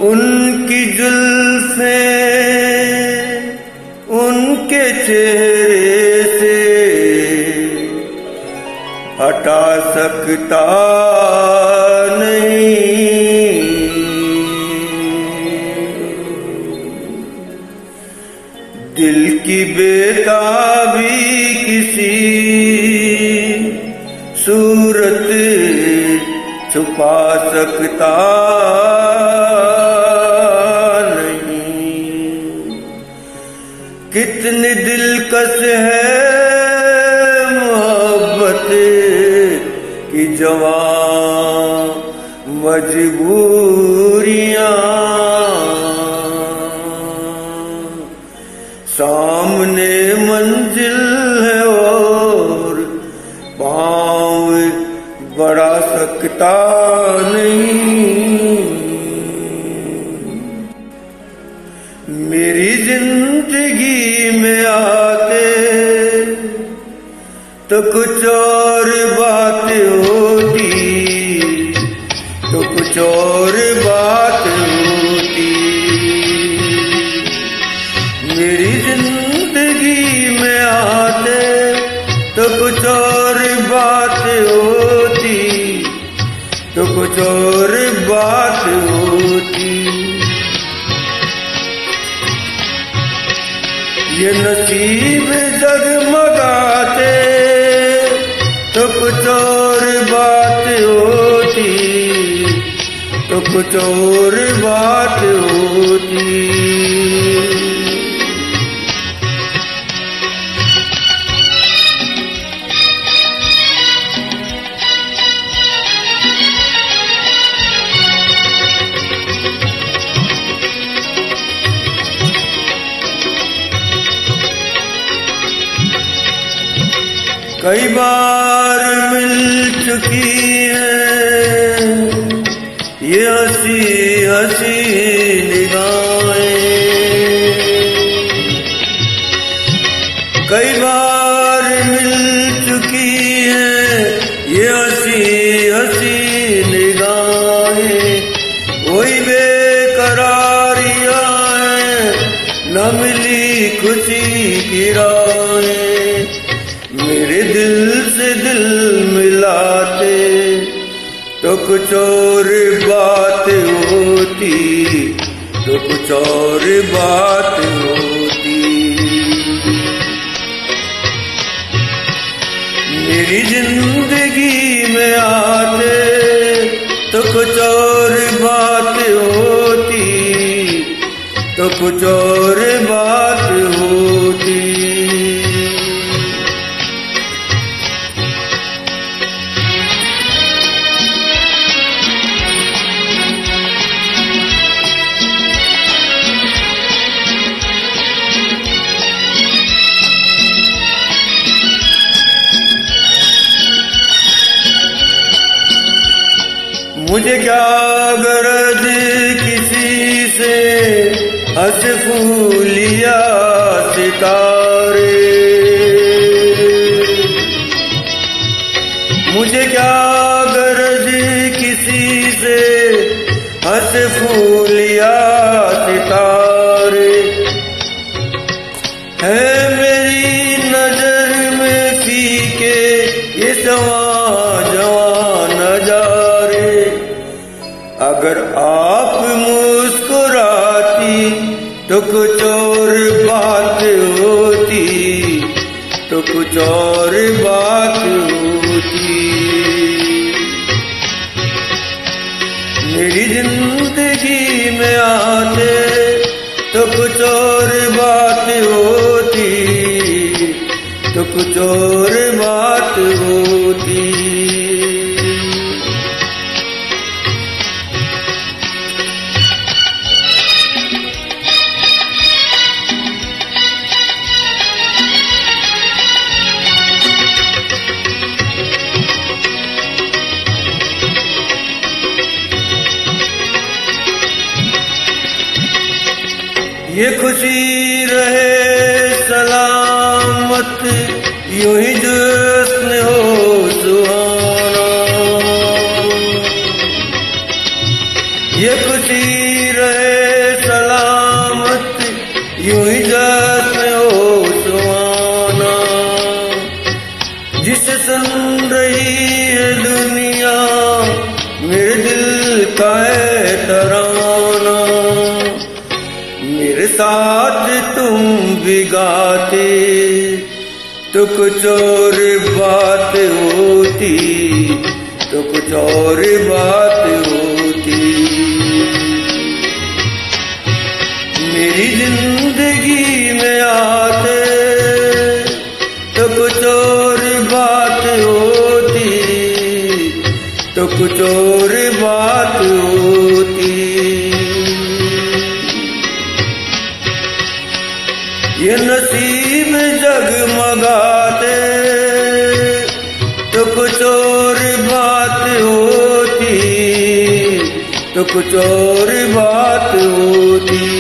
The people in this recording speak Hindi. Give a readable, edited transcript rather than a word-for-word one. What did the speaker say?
उनकी जुल्फें उनके चेहरे से हटा सकता नहीं। दिल की बेताबी किसी सूरत छुपा सकता नहीं। कितनी दिलकश है मोहब्बत की जवां मजबूरियां। सामने मंजिल है और पाँव बढ़ा सकता नहीं। मेरी जिंदगी में आते तो कुछ और बात होती, तो कुछ और बात होती। मेरी जिंदगी में आते तो कुछ और बात होती, तो कुछ और बात होती। ये नसीब जगमगाते तो कुछ और बात होती, तो कुछ और बात होती। कई बार मिल चुकी है ये हंसी हंसी निगाहें। कई बार मिल चुकी है ये हंसी हंसी निगाहें। वही बेकरारियां हैं न मिली खुशी की राहें। मेरे दिल से दिल मिलाते तो कुछ और बात होती, तो कुछ और बात होती। मेरी जिंदगी में आते तो कुछ और बात होती, तो कुछ और बात होती। मुझे क्या गरज किसी से हंस फूलिया सितारे। मुझे क्या गरज किसी से हंस फूलिया सितारे। है मेरी नजर में फीके ये जवां जवां नजारे। अगर आप मुस्कुराती तो कुछ और बात होती, तो कुछ और बात होती। मेरी जिंदगी में आते तो कुछ और बात होती, तो कुछ और बात होती। ये खुशी रहे सलामत यूं ही जश्न हो सुहाना। ये खुशी रहे साथ तुम भी गाते तो कुछ और बात होती, तो कुछ और बात होती। मेरी जिंदगी में आते तो कुछ और बात होती, तो कुछ और बात होती। ये नसीब जगमगाते तो कुछ और बात होती, तो कुछ और बात होती।